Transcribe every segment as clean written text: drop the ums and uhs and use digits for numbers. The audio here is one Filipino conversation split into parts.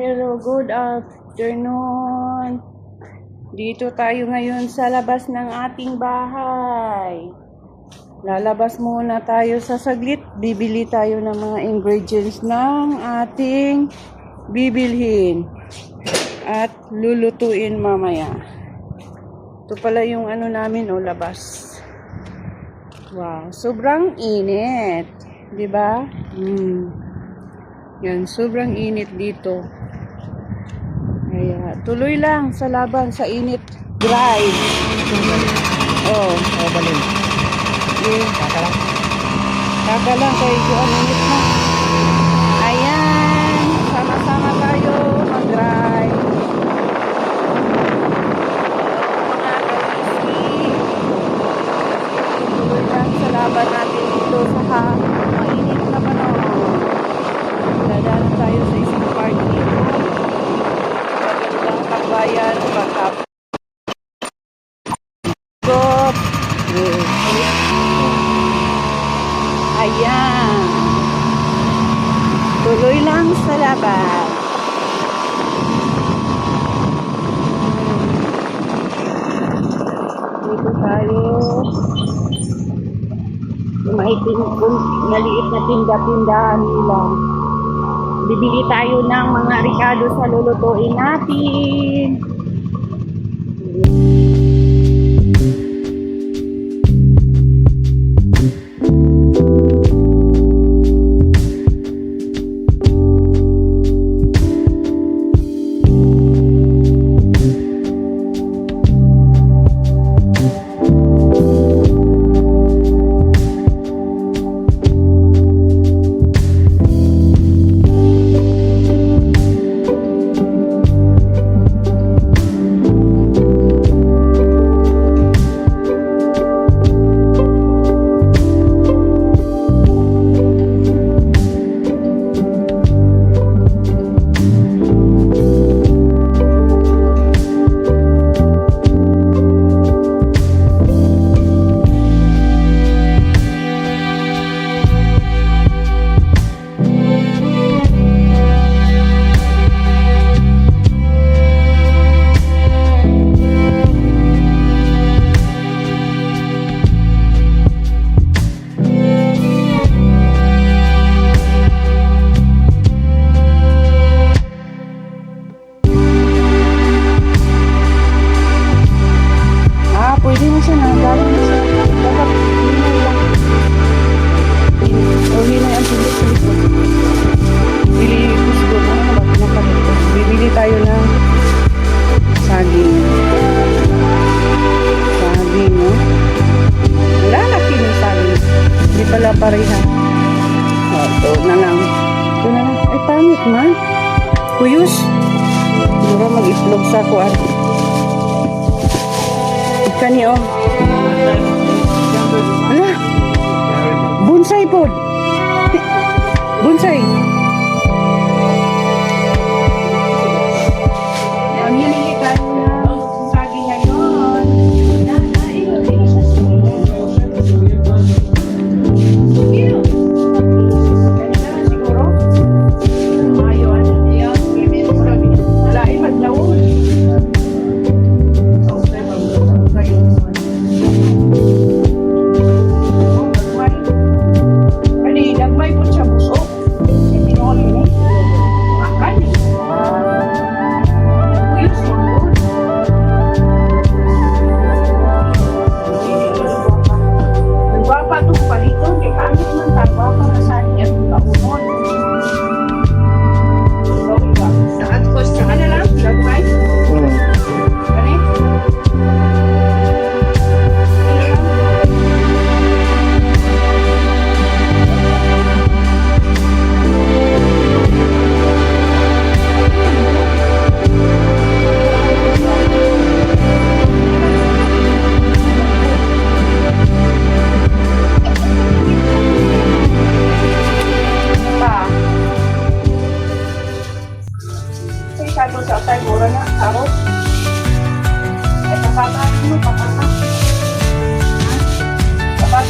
Hello, good afternoon. Dito tayo ngayon sa labas ng ating bahay. Lalabas muna tayo sa saglit. Bibili tayo ng mga ingredients ng ating bibilhin at lulutuin mamaya. Ito pala yung ano namin, labas. Wow, sobrang init, 'di ba? Yan, sobrang init dito. Kaya, tuloy lang sa laban sa init. Drive. Balin. Kaka lang kay Juan init na. Ayan, sama-sama tayo mag-drive. Tuloy lang sa laban natin dito sa mainit na panahon. Dadaan tayo sa isang park dito. Magandang pagbayan, pagkap. Ayan. Tuloy lang sa laban. Dito tayo. Maliit na tinda-tindahan nila. Bibili tayo ng mga ricado sa lulutuin natin. Pwede na siya na. Galing na siya. Dapat hinay lang. O hinay ang pilit sa likod. Bili ko siguro. Ano na ba? Pinapalito. Bibili tayo ng saging. Saging, no? Lalaki ng saging. Hindi pala pareha. Ito na lang. Ito na lang. Ay, pangit man. Kuyos. Siguro mag-itlog sa kuwan. Kani Ala, bonsai po. Bonsai. Ang hinili tayo ng saging ngayon. Siguro? Mayo, wala ay maglaon.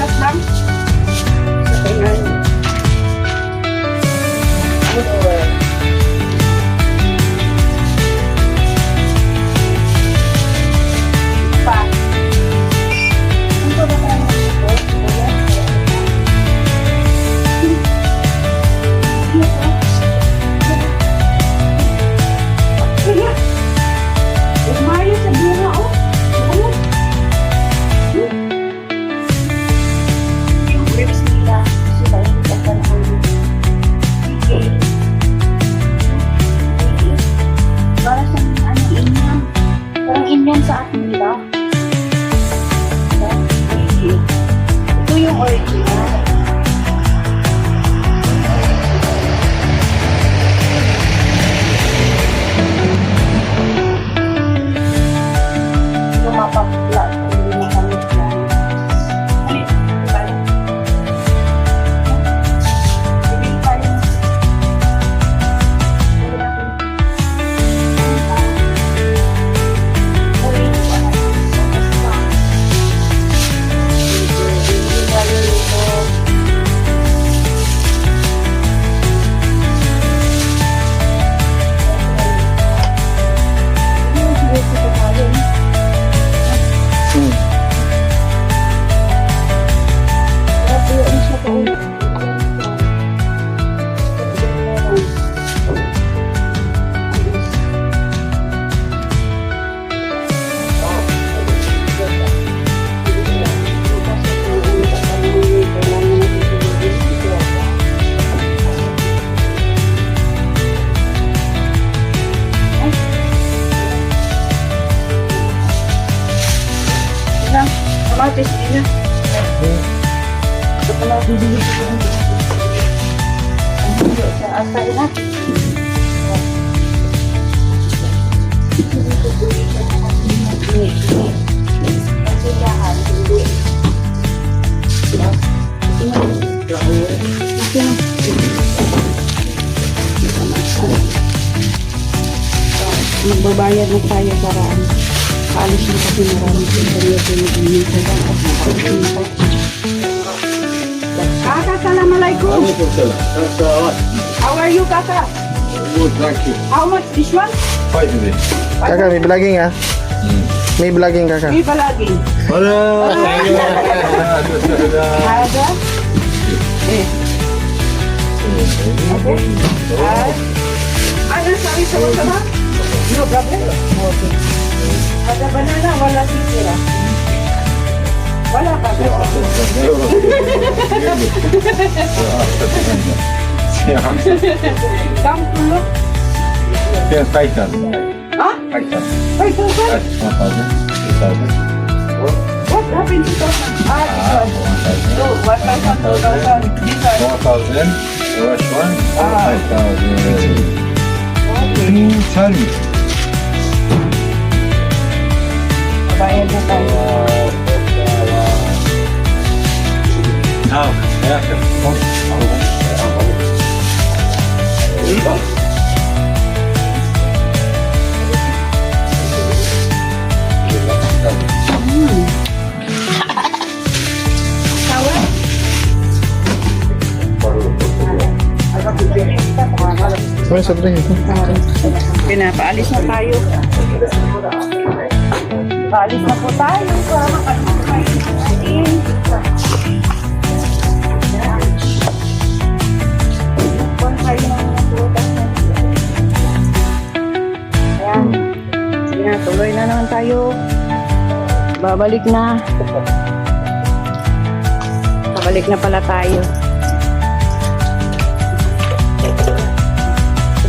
gatas lang. Okay nga yun. Pa. Ano ba tayo Kaya, umayo sa bunga, oh. Ano? Yung grapes nila, sila yung pagkanahon. Okay. Para sa ano, inyam. Parang inyam sa atin nila. Ito yung original. Mapapula hindi mo kami plan. Hindi tayo. Kamatis din na. Ito pala bibili ko ng sa asay na. Magbabayad na tayo para alis na kasi maraming Kaka, assalamualaikum. How are you, Kaka? Good, thank you. How much this one? 5 minutes. Kakak, may vlogging ah. May vlogging kakak. May palagi. Hello. Ada? Eh. Okay. Ano, sabi sama-sama? No problem. Okay. Ada banana, wala sisira. Wala pa. Come to look. Yes, Python. Huh? Python. Wait, wait, wait. That's 1,000. 2,000. What happened to this one? This one. No, 1,000, 2,000. This one. 4,000. The last one. 5,000. Okay. 2,000. Bayad na tayo. Now, yeah. Sampai satu ring itu. Pinapaalis na tayo. Paalis na po tayo para makakain natin. Kung tayo ng mga prutas natin. Ayan. Sige na, tuloy na naman tayo. Babalik na. Babalik na pala tayo.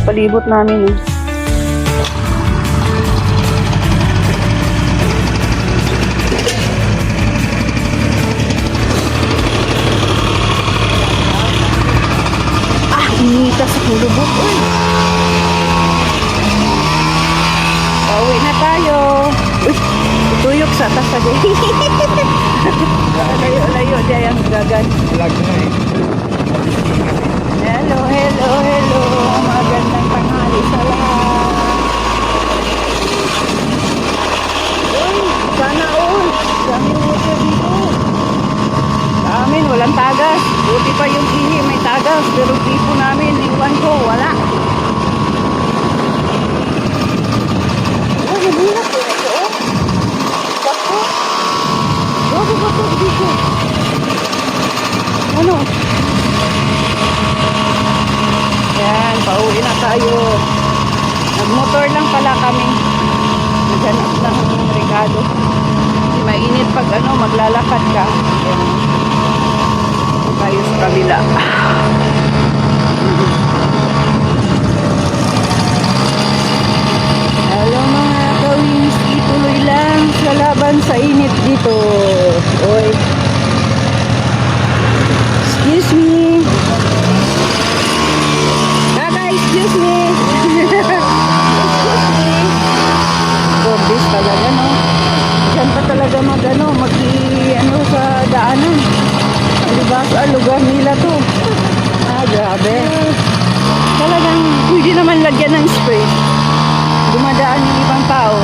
Palibot namin eh. Inita sa kulubot. Pauwi na tayo. Uy, tuyok sa tasagay. Layo-layo dyan yung gagan. Hello, hello, hello. Magandang tanghali sa lahat. Uy, sana all. Dami mo siya dito. pa yung ihi, may tagas. Pero tipo namin, iwan ko, wala. Oh, nabulak ko ito, oh. Bako. Bako dito. Ano? Yan, pauwi na tayo. Nagmotor lang pala kami. Naghanap ng Ricardo. Mainit pag ano, maglalakad ka. Yan. Tayo sa kabila. Hello mga kawins, ituloy lang sa laban sa init dito. Oy. Excuse me. Kaka, excuse me. Gorbis talaga, no? Diyan pa talaga ano sa daanan. Diba sa lugar nila to? Grabe. Talagang pwede naman lagyan ng spray. Dumadaan yung ibang tao.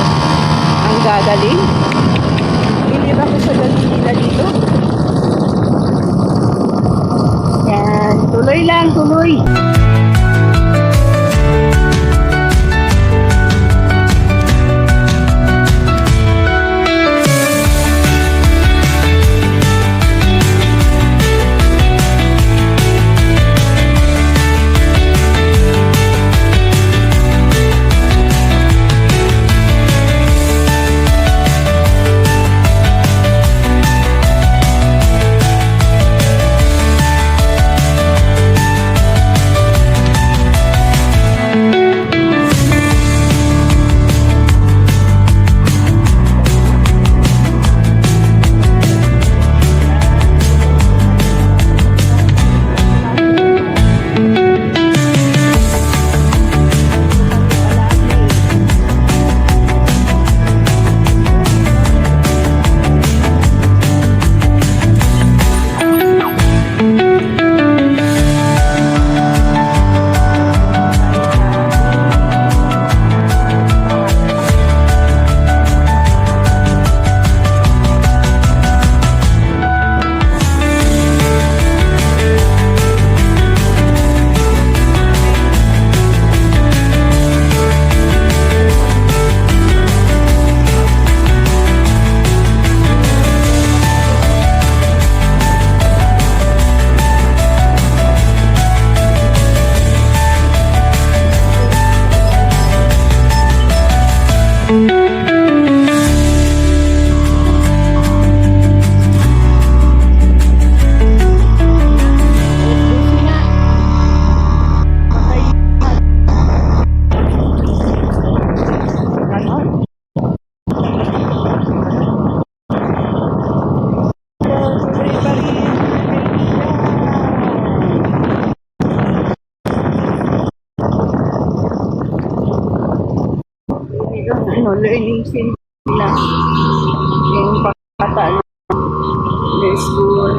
Ang gagaling. Bilib ako sa galing nila dito. Yan. Tuloy lang, tuloy. Learning sila yung bata na school.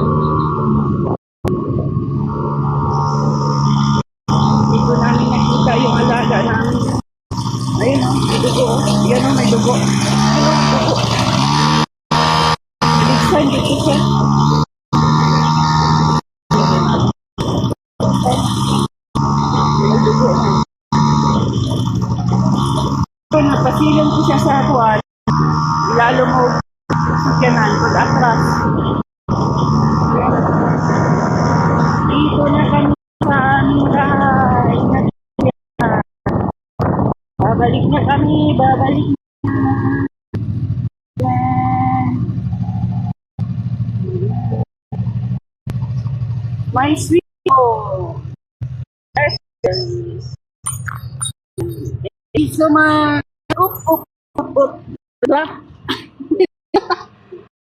Hindi ko namin nakita yung alaga namin. Ayun o, may dugo. Yan o, may dugo. Ayun o, dugo. Bigsan dito siya. May dugo. Napasilan ko siya sa kuwan. Lalo mo sakyanan pag atras. Dito na kami sa aming bahay. Babalik na kami, babalik na. Yan. My sweet home. Thank you so much. Diba?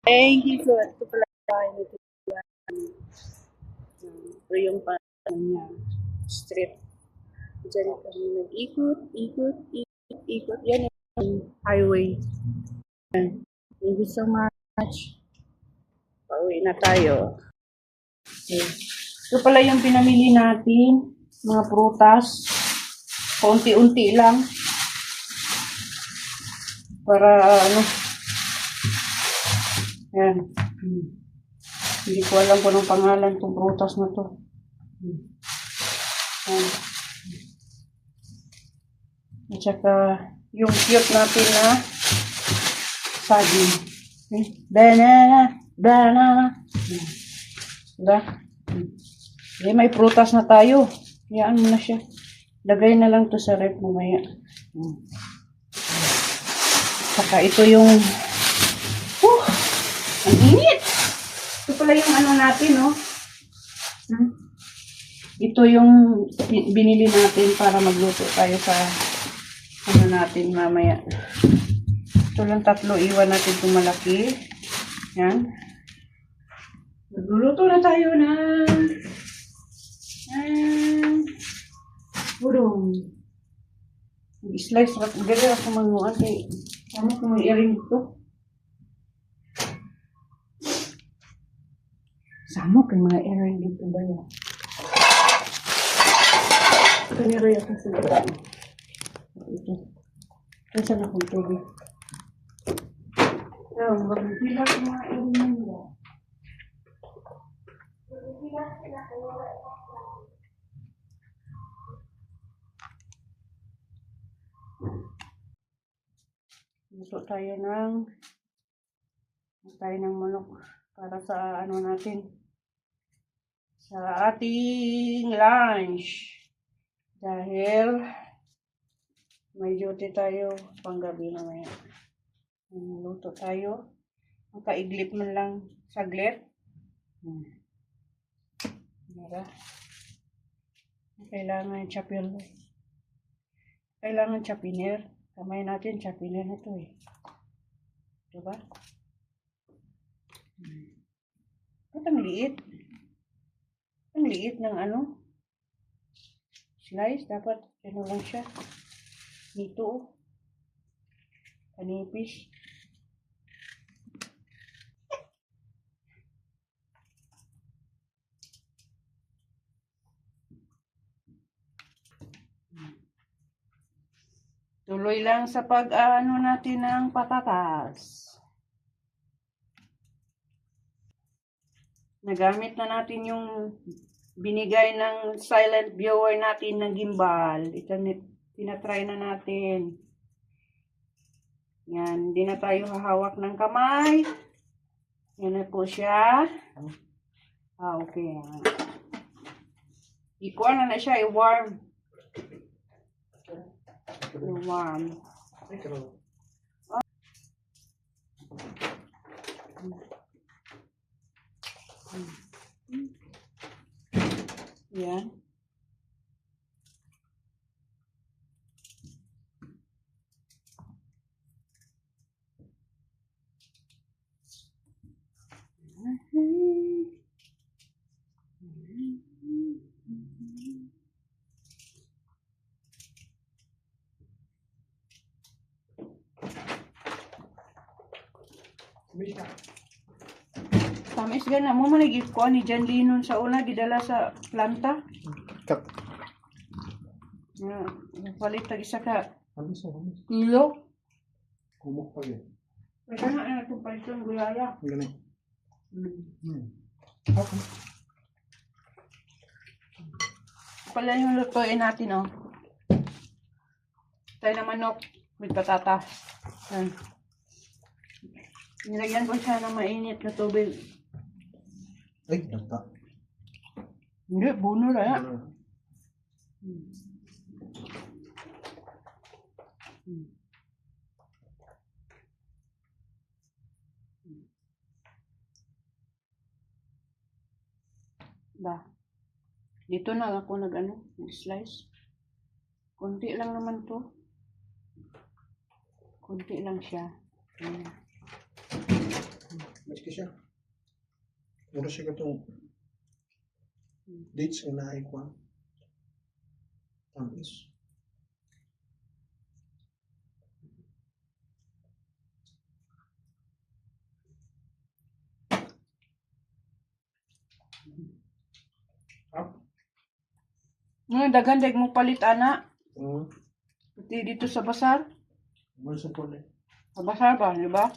Thank you so much. Ito pala ito yung paano niya. Strip. Diyan kami nag-ikot. Yan yung highway. Thank you so much. Pauwi na tayo. Okay. Ito pala yung pinamili natin. Mga prutas. Konti-unti lang. Para ano. Yan. Hindi ko alam kung anong pangalan itong prutas na to. Yan. At saka, yung cute natin na saging. Banana, banana. Diba? Eh, may prutas na tayo. Hayaan mo na siya. Lagay na lang to sa rep mamaya. Saka ito yung ang init. Ito pala yung ano natin, no? Ito yung binili natin para magluto tayo sa ano natin mamaya. Ito lang 3, iwan natin itong malaki. Yan. Magluluto na tayo ng burong. I-slice rat. Gala ako manuan kay ano kung may earring dito. Samo kay mga earring dito ba yan? Kanira yung kasalit. Ito. Nasaan akong tubig? Magbibilang ang mga earring nila. Luto tayo ng manok para sa ano natin, sa ating lunch. Dahil may duty tayo panggabi mamaya. Luto tayo. Ang kaiglip man lang saglit. Diba? Kailangan chapiner. Kamay natin, chapiner na ito eh. Diba? At ang liit. Ang liit ng ano. Slice. Dapat ano lang siya. Dito oh. Kanipis. Tuloy lang sa pag-ano natin ng patatas. Nagamit na natin yung binigay ng silent viewer natin ng gimbal. Ito, tinatry na natin. Yan, hindi na tayo hahawak ng kamay. Yan na po siya. Okay. Ikuha na siya, i-warm. Warm. Yan. Tamis gana mo manigit ko ni Jan Linon sa una gidala sa planta. Kat. Palit tag isa ka Hamis. kilo. Kumok pa yun. Kaya na itong paliton gulaya. Ganun. Okay. Pala yung lutuin natin, oh. Tayo na manok with patatas. Yan. Nilagyan ko siya ng mainit na tubig. Ay, nagta. Hindi, buno na yan. Ba, dito na ako nag-slice. Konti lang naman to. Konti lang siya. Mas ka siya. Mura siya katong dates na naikuha. Tamis. Daghan mo palit, ana. Oo. Pati dito sa basar. Mura sa po na. Sa basar ba, di ba?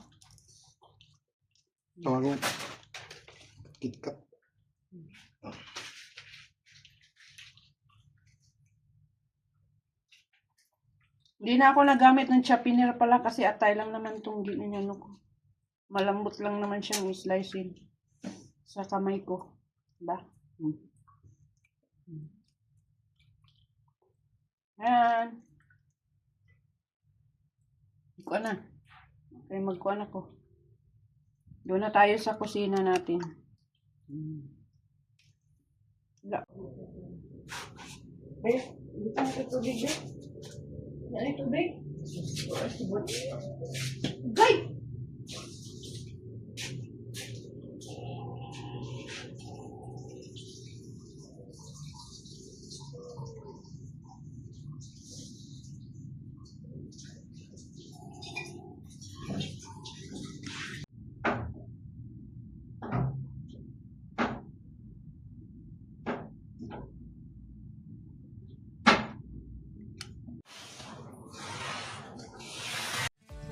Tawagin. KitKat. Hindi na ako nagamit ng chopiner pala kasi atay lang naman itong ginano ko. Malambot lang naman siyang slicein sa kamay ko. Diba? Ayan. Magkuha na. Okay, magkuha na ko. Doon na tayo sa kusina natin. Wala. Hindi ka natin tubig eh. Ano yung tubig? Gay!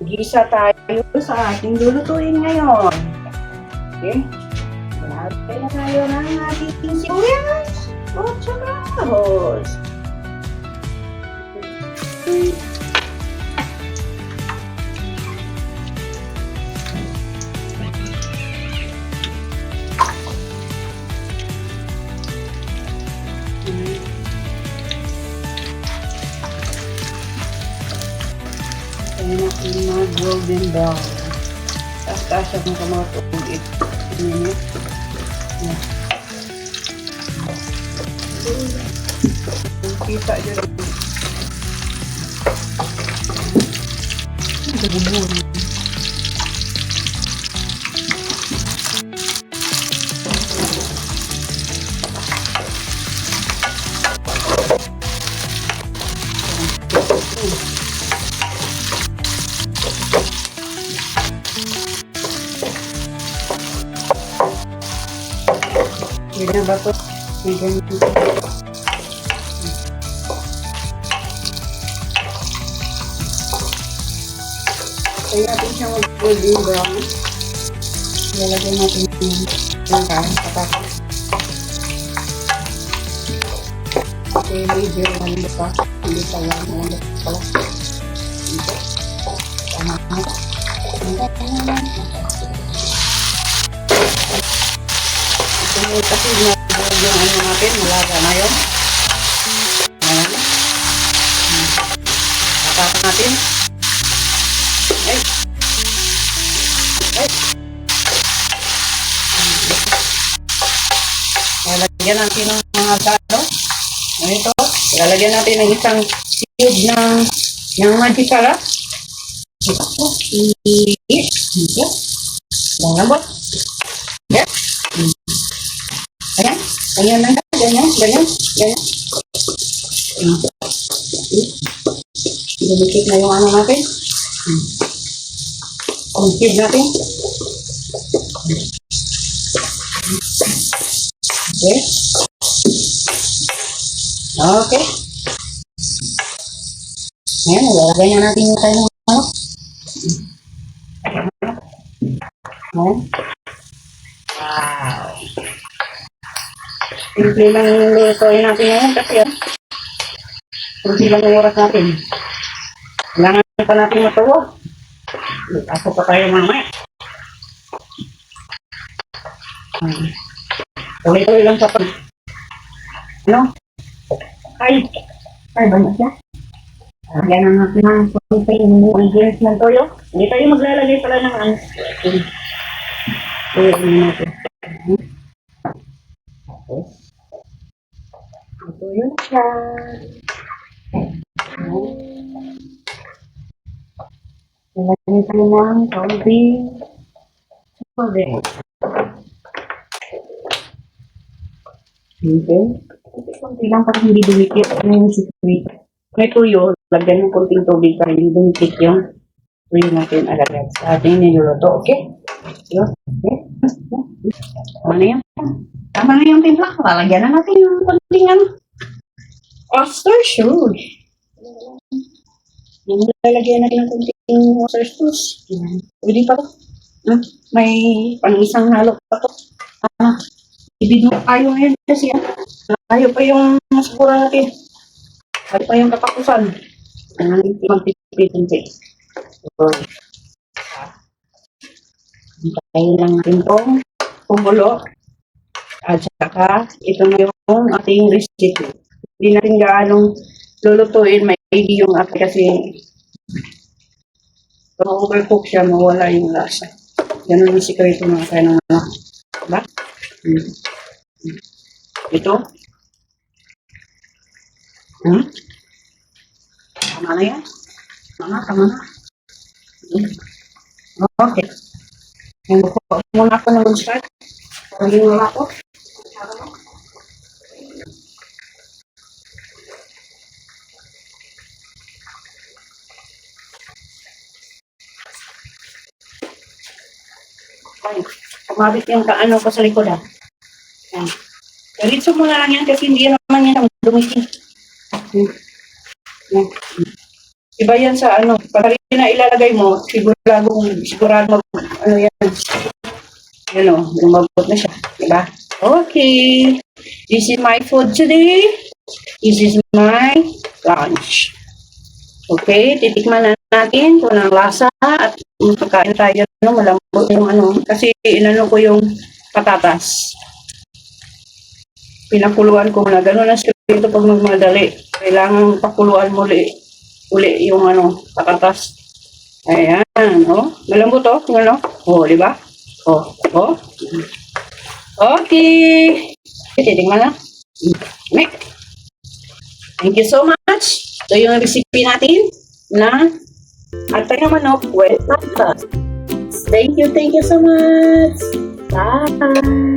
Gisa tayo sa ating lulutuin ngayon. Okay? Lagay na tayo ng ating sibuyas o tsaka ahos. Kaya natin mga golden brown. Tapos siya kung kamatulog ito. Kita dyan. Bubur. Ganyan ba ito? Ganyan. Kaya natin siyang golden brown. Lalagyan natin yung kain. Patak. Okay, medyo malito pa. Hindi pa lang. Malito pala. Dito. Tama. Kasi yung ano natin, malaga na yun. Ayan. Tapos natin. Ay. Ay. Lalagyan natin ng mga gano. Ito. Lalagyan natin ng isang tube ng magicala. Ito. Ito. Lambot. Yes. Ayan, ayan lang, ganyan. Dumikit na yung ano natin. Kumkid natin. Okay. Okay. Ayan, lalagay na natin yung tayo ng ano. Ayan. Wow. Simple lang yung lutuin natin ngayon kasi simple lang yung oras natin. Kailangan pa natin matuwa. Ako pa tayo mamaya. Tuloy-tuloy lang sa pag... Ano? Ay ba na siya? Lagyan na natin ng ingredients ng toyo. Hindi tayo maglalagay pala ng ano. Tuloy natin. Ito yun siya. Nalagyan tayo ng kaunting tubig. Okay. Kunti lang para hindi dumikit. Ano yung secret? May tuyo, lagyan ng kunting tubig para hindi dumikit yung tuyo natin agad sa ating niluluto. Okay? Yun. Okay? Tama na yan. Tama na yung timpla. Lalagyan na natin yung kunting oyster sauce. Yung lalagyan natin ng kunting oyster sauce. Pwede pa to. May pang-isang halo pa to. Ibig mo tayo ngayon kasi tayo pa yung masugura natin. Tayo pa yung katapusan. Magpipipinti. Hintayin lang natin itong kumulo. At saka, ito na yung ating recipe. Hindi natin gaanong lulutuin. May baby yung ate kasi kung overcook siya, mawala yung lasa. Ganun yung sikreto mga kaya ng ano. Diba? Ito. Tama na yan. Tama na. Okay. Buko muna ako ng start. Pagin wala ako. Ay, kumabit yung kaano ko sa likod ah. Yan. Diretso mo na lang yan kasi hindi naman yan ang dumiting. Yan. Iba yan sa ano, pag na ilalagay mo, sigurado ano yan. Yan o, lumabot na siya. Diba? Okay. This is my food today. This is my lunch. Okay, titikman na natin kung ang lasa at pagkain tayo, no, malambot yung ano, kasi inano ko yung patatas. Pinakuluan ko na, gano'n na ito pag magmadali. Kailangan pakuluan mo uli yung ano, patatas. Ayan, oh, malambot oh, ano, oh, di ba? Oh. Okay. Titikman na. Thank you so much. Ito yung recipe natin na atay na manok with patatas. Thank you so much. Bye.